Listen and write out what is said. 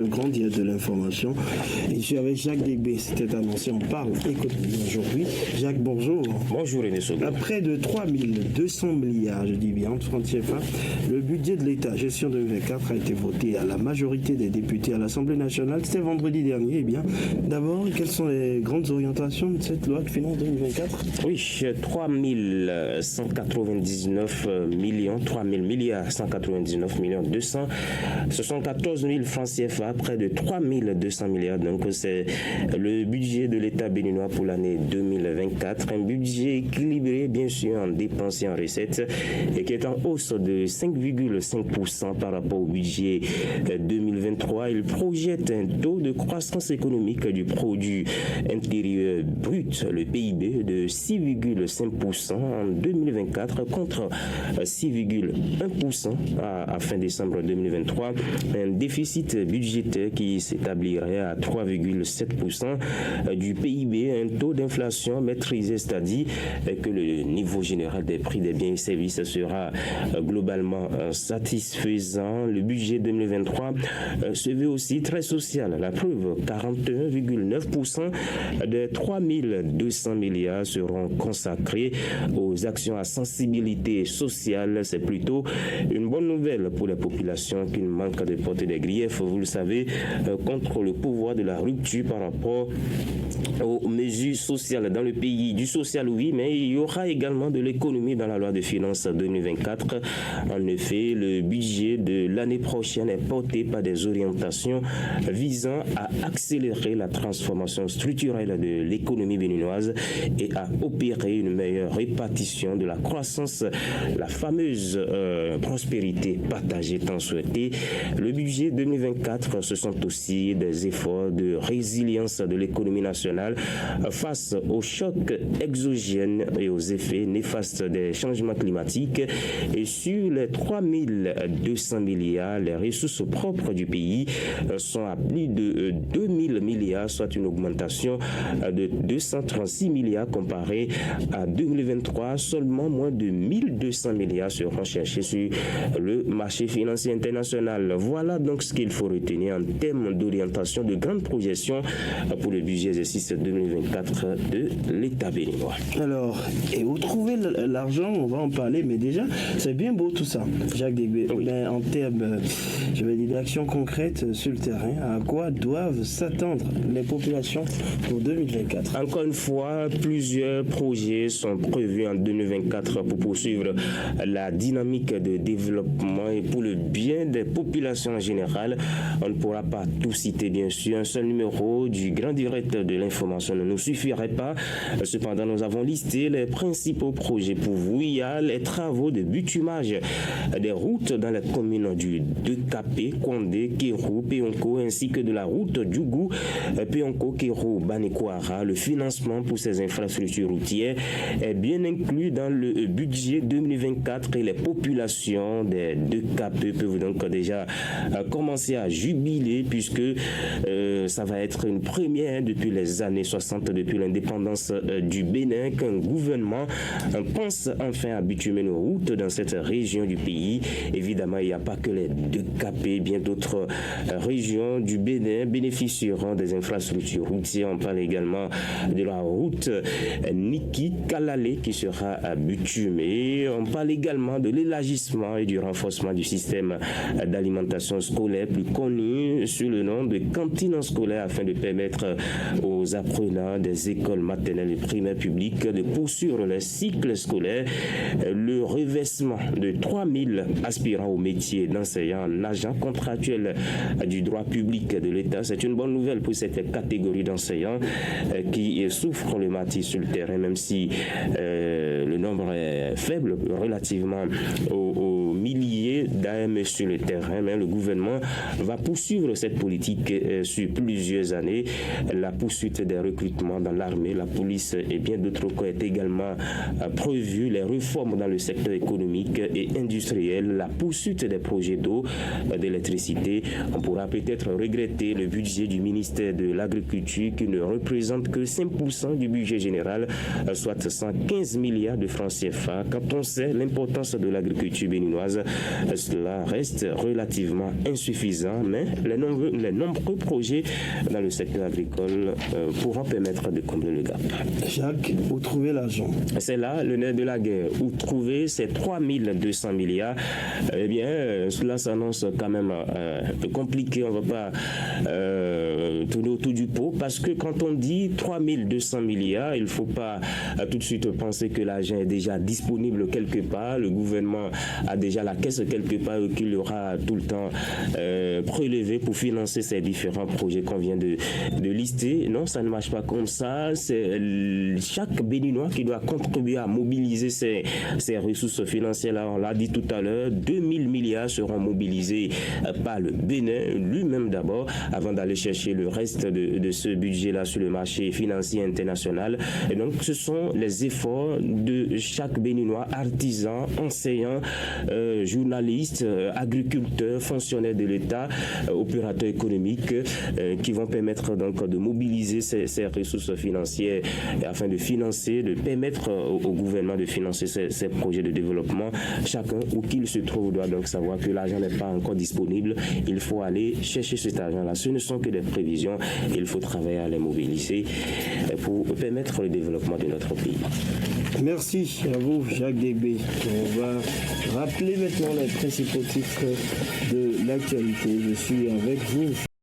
Le grand dia de l'information. Et je suis avec Jacques Degbé, c'était annoncé, on parle économie aujourd'hui. Jacques, bonjour. Bonjour René Sogo. À près de 3200 milliards, je dis bien, entre francs CFA, le budget de l'État, gestion 2024, a été voté à la majorité des députés à l'Assemblée nationale. C'était vendredi dernier. Eh bien, d'abord, quelles sont les grandes orientations de cette loi de finances 2024? Oui, 3199 millions, 3000 milliards, 199 millions 274 000 francs CFA. Près de 3200 milliards. Donc, c'est le budget de l'État béninois pour l'année 2024. Un budget équilibré, bien sûr, en dépenses et en recettes, et qui est en hausse de 5,5% par rapport au budget 2023. Il projette un taux de croissance économique du produit intérieur brut, le PIB, de 6,5% en 2024 contre 6,1% à fin décembre 2023. Un déficit budgétaire qui s'établirait à 3,7% du PIB, un taux d'inflation maîtrisé, c'est-à-dire que le niveau général des prix des biens et services sera globalement satisfaisant. Le budget 2023 se veut aussi très social. La preuve, 41,9% des 3200 milliards seront consacrés aux actions à sensibilité sociale. C'est plutôt une bonne nouvelle pour la population qui manque de porter des griefs, vous le savez, contre le pouvoir de la rupture par rapport aux mesures sociales dans le pays. Du social, oui, mais il y aura également de l'économie dans la loi de finances 2024. En effet, le budget de l'année prochaine est porté par des orientations visant à accélérer la transformation structurelle de l'économie béninoise et à opérer une meilleure répartition de la croissance, la fameuse prospérité partagée tant souhaitée. Le budget 2024, ce sont aussi des efforts de résilience de l'économie nationale face aux chocs exogènes et aux effets néfastes des changements climatiques. Et sur les 3200 milliards, les ressources propres du pays sont à plus de 2000 milliards, soit une augmentation de 236 milliards comparé à 2023. Seulement moins de 1200 milliards seront cherchés sur le marché financier international. Voilà donc ce qu'il faut retenir en termes d'orientation, de grandes projections pour le budget exercice 2024 de l'État béninois. Alors, et où trouver l'argent, on va en parler, mais déjà, c'est bien beau tout ça, Jacques Degbé. Oui. Mais en termes, je vais dire, d'actions concrètes sur le terrain, à quoi doivent s'attendre les populations pour 2024? Encore une fois, plusieurs projets sont prévus en 2024 pour poursuivre la dynamique de développement et pour le bien des populations en général. On ne pourra pas tout citer, bien sûr. Un seul numéro du grand direct de l'information ne nous suffirait pas. Cependant, nous avons listé les principaux projets pour vous. Il y a les travaux de bitumage des routes dans les communes du Dekapé, Kondé, Kérou, Péonko, ainsi que de la route Djougou, Péonko, Kérou, Banekoara. Le financement pour ces infrastructures routières est bien inclus dans le budget 2024 et les populations des Dekapé peuvent donc déjà commencer à jubiler puisque ça va être une première depuis les années 60, depuis l'indépendance du Bénin, qu'un gouvernement pense enfin à bitumer nos routes dans cette région du pays. Évidemment, il n'y a pas que les Dekapé, bien d'autres régions du Bénin bénéficieront des infrastructures routières. On parle également de la route Niki-Kalalé qui sera bitumée. On parle également de l'élargissement et du renforcement du système d'alimentation scolaire, plus connu sous le nom de cantine scolaire, afin de permettre aux apprenants des écoles maternelles et primaires publiques de poursuivre leur cycle scolaire. Le revêtement de 3000 aspirants au métier d'enseignant en agent contractuel du droit public de l'État, c'est une bonne nouvelle pour cette catégorie d'enseignants qui souffrent le martyre sur le terrain, même si le nombre est faible relativement aux milliers d'AM sur le terrain. Mais le gouvernement va poursuivre cette politique sur plusieurs années. La poursuite des recrutements dans l'armée, la police et bien d'autres corps est également prévue. Les réformes dans le secteur économique et industriel, la poursuite des projets d'eau, d'électricité. On pourra peut-être regretter le budget du ministère de l'Agriculture qui ne représente que 5% du budget général, soit 115 milliards de francs CFA. Quand on sait l'importance de l'agriculture béninoise, cela reste relativement insuffisant, mais les nombreux projets dans le secteur agricole pourront permettre de combler le gap. Jacques, où trouver l'argent? C'est là le nerf de la guerre. Où trouver ces 3200 milliards? Eh bien, cela s'annonce quand même compliqué. On ne va pas tourner autour du pot parce que quand on dit 3200 milliards, il ne faut pas tout de suite penser que l'argent est déjà disponible quelque part. Le gouvernement a déjà la caisse quelque part qu'il aura tout le temps prélevé pour financer ces différents projets qu'on vient de lister. Non, ça ne marche pas comme ça. C'est chaque Béninois qui doit contribuer à mobiliser ces ressources financières. Là, on l'a dit tout à l'heure, 2000 milliards seront mobilisés par le Bénin lui-même d'abord, avant d'aller chercher le reste de ce budget-là sur le marché financier international. Et donc, ce sont les efforts de chaque Béninois, artisans, enseignants, journalistes, agriculteurs, fonctionnaires de l'État, opérateurs économiques, qui vont permettre donc de mobiliser ces ressources financières afin de financer, de permettre au gouvernement de financer ces projets de développement. Chacun, où qu'il se trouve, doit donc savoir que l'argent n'est pas encore disponible. Il faut aller chercher cet argent-là. Ce ne sont que des prévisions. Il faut travailler à les mobiliser pour permettre le développement de notre pays. Merci à vous, Jacques Débé. On va rappeler maintenant les principaux titres de l'actualité. Je suis avec vous.